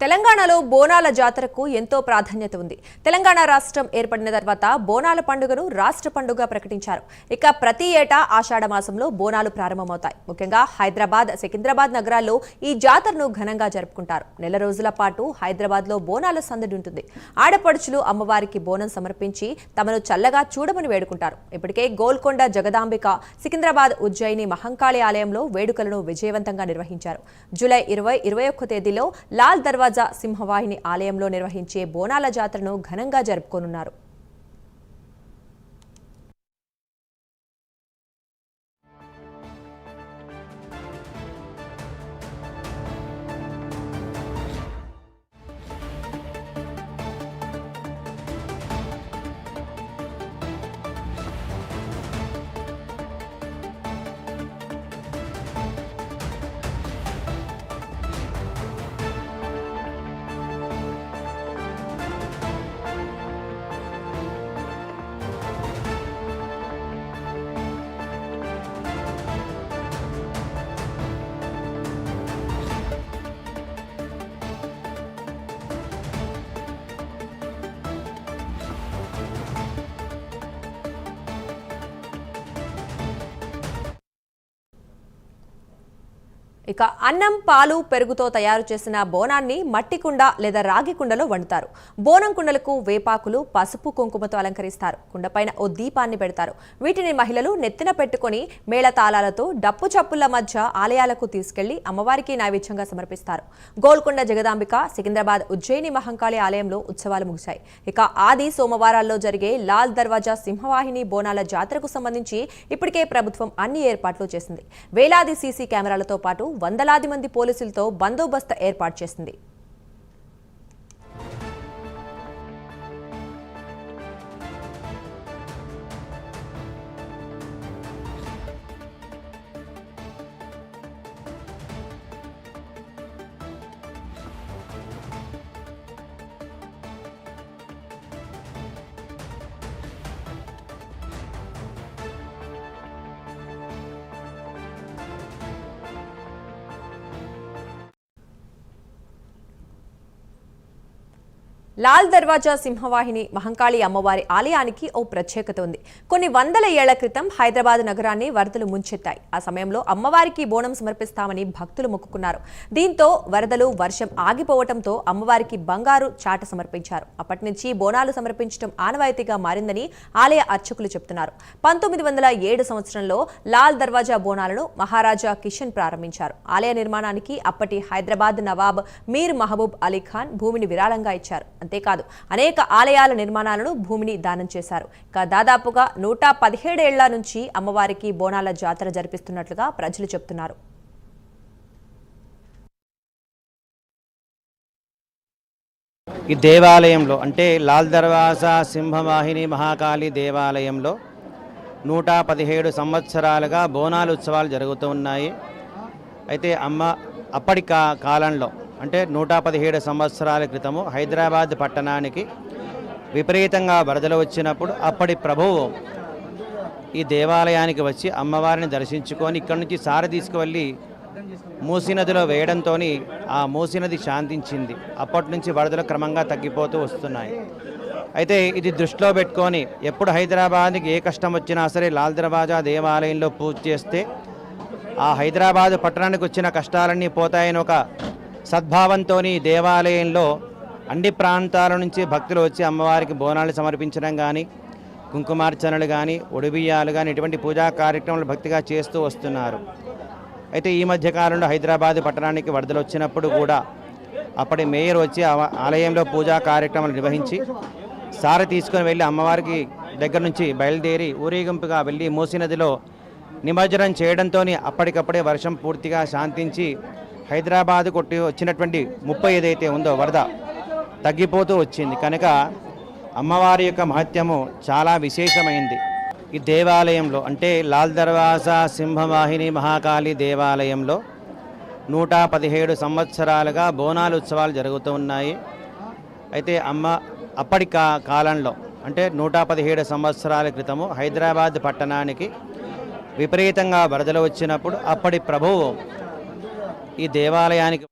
తెలంగాణలో బోనాల జాతరకు ఎంతో ప్రాధాన్యత ఉంది. తెలంగాణ రాష్ట్రం ఏర్పడిన తర్వాత బోనాల పండుగను రాష్ట్ర పండుగ ప్రకటించారు. ఇక ప్రతి ఏటా ఆషాఢ మాసంలో బోనాలు ప్రారంభమవుతాయి. ముఖ్యంగా హైదరాబాద్, సికింద్రాబాద్ నగరాల్లో ఈ జాతరను ఘనంగా జరుపుకుంటారు. నెల రోజుల పాటు హైదరాబాద్లో బోనాల సందడి ఉంటుంది. ఆడపడుచులు అమ్మవారికి బోనం సమర్పించి తమను చల్లగా చూడమని వేడుకుంటారు. ఇప్పటికే గోల్కొండ జగదాంబిక, సికింద్రాబాద్ ఉజ్జయిని మహంకాళి ఆలయంలో వేడుకలను విజయవంతంగా నిర్వహించారు. జూలై 20-21 తేదీలో లాల్ దర్వాజా సింహవాహిని ఆలయంలో నిర్వహించే బోనాల జాతరను ఘనంగా జరుపుకోనున్నారు. ఇక అన్నం, పాలు, పెరుగుతో తయారు చేసిన బోనాన్ని మట్టి కుండ లేదా రాగి కుండలో వండుతారు. బోనం కుండలకు వేపాకులు, పసుపు, కుంకుమతో అలంకరిస్తారు. కుండపైన ఓ దీపాన్ని పెడతారు. వీటిని మహిళలు నెత్తిన పెట్టుకుని మేళతాళాలతో డప్పు చప్పుల మధ్య ఆలయాలకు తీసుకెళ్లి అమ్మవారికి నైవేద్యంగా సమర్పిస్తారు. గోల్కొండ జగదాంబిక, సికింద్రాబాద్ ఉజ్జయిని మహంకాళి ఆలయంలో ఉత్సవాలు ముగిశాయి. ఇక ఆది సోమవారాల్లో జరిగే లాల్ దర్వాజా సింహవాహిని బోనాల జాతరకు సంబంధించి ఇప్పటికే ప్రభుత్వం అన్ని ఏర్పాట్లు చేసింది. వేలాది సీసీ కెమెరాలతో పాటు వందలాది మంది పోలీసులతో బందోబస్తు ఏర్పాటు చేసింది. లాల్ దర్వాజా సింహవాహిని మహంకాళి అమ్మవారి ఆలయానికి ఓ ప్రత్యేకత ఉంది. కొన్ని వందల ఏళ్ల క్రితం హైదరాబాద్ నగరాన్ని వరదలు ముంచెత్తాయి. ఆ సమయంలో అమ్మవారికి బోనం సమర్పిస్తామని భక్తులు మొక్కుకున్నారు. దీంతో వరదలు, వర్షం ఆగిపోవడంతో అమ్మవారికి బంగారు చాట సమర్పించారు. అప్పటి నుంచి బోనాలు సమర్పించడం ఆనవాయితీగా మారిందని ఆలయ అర్చకులు చెబుతున్నారు. 1907 సంవత్సరంలో లాల్ దర్వాజా బోనాలను మహారాజా కిషన్ ప్రారంభించారు. ఆలయ నిర్మాణానికి అప్పటి హైదరాబాద్ నవాబ్ మీర్ మహబూబ్ అలీ ఖాన్ భూమిని విరాళంగా ఇచ్చారు. అంతేకాదు అనేక ఆలయాల నిర్మాణాలను భూమిని దానం చేశారు. దాదాపుగా 117 ఏళ్ల నుంచి అమ్మవారికి బోనాల జాతర జరిపిస్తున్నట్లుగా ప్రజలు చెబుతున్నారు. ఈ దేవాలయంలో అంటే లాల్ దర్వాజా సింహవాహిని మహాకాళి దేవాలయంలో 117 సంవత్సరాలుగా బోనాలు ఉత్సవాలు జరుగుతూ ఉన్నాయి. అయితే అప్పటి కాలంలో అంటే 117 సంవత్సరాల క్రితము హైదరాబాద్ పట్టణానికి విపరీతంగా వరదలు వచ్చినప్పుడు అప్పటి ప్రభువు ఈ దేవాలయానికి వచ్చి అమ్మవారిని దర్శించుకొని ఇక్కడి నుంచి సారి తీసుకువెళ్ళి మూసీ నదిలో వేయడంతో ఆ మూసీ నది శాంతించింది. అప్పటి నుంచి వరదలు క్రమంగా తగ్గిపోతూ వస్తున్నాయి. అయితే ఇది దృష్టిలో పెట్టుకొని ఎప్పుడు హైదరాబాద్కి ఏ కష్టం వచ్చినా సరే లాల్ దర్వాజా దేవాలయంలో పూజ చేస్తే ఆ హైదరాబాద్ పట్టణానికి వచ్చిన కష్టాలన్నీ పోతాయని ఒక సద్భావంతో దేవాలయంలో అన్ని ప్రాంతాల నుంచి భక్తులు వచ్చి అమ్మవారికి బోనాలు సమర్పించడం కానీ, కుంకుమార్చనలు కానీ, ఒడిబియ్యాలు కానీ ఇటువంటి పూజా కార్యక్రమాలు భక్తిగా చేస్తూ వస్తున్నారు. అయితే ఈ మధ్యకాలంలో హైదరాబాద్ పట్టణానికి వరదలు వచ్చినప్పుడు కూడా అప్పటి మేయర్ వచ్చి ఆలయంలో పూజా కార్యక్రమాలు నిర్వహించి సారి తీసుకొని వెళ్ళి అమ్మవారికి దగ్గర నుంచి బయలుదేరి ఊరేగింపుగా వెళ్ళి మూసీ నదిలో నిమజ్జనం చేయడంతో అప్పటికప్పుడే వర్షం పూర్తిగా శాంతించి హైదరాబాద్ కొట్టి వచ్చినటువంటి 30 ఏదైతే ఉందో వరద తగ్గిపోతూ వచ్చింది. కనుక అమ్మవారి యొక్క మహత్యము చాలా విశేషమైంది. ఈ దేవాలయంలో అంటే లాల్ దర్వాజా సింహవాహిని మహాకాళి దేవాలయంలో 117 సంవత్సరాలుగా బోనాలు ఉత్సవాలు జరుగుతూ ఉన్నాయి. అయితే అప్పటి కాలంలో అంటే 117 సంవత్సరాల క్రితము హైదరాబాద్ పట్టణానికి విపరీతంగా వరదలు వచ్చినప్పుడు అప్పటి ప్రభువు ఈ దేవాలయానికి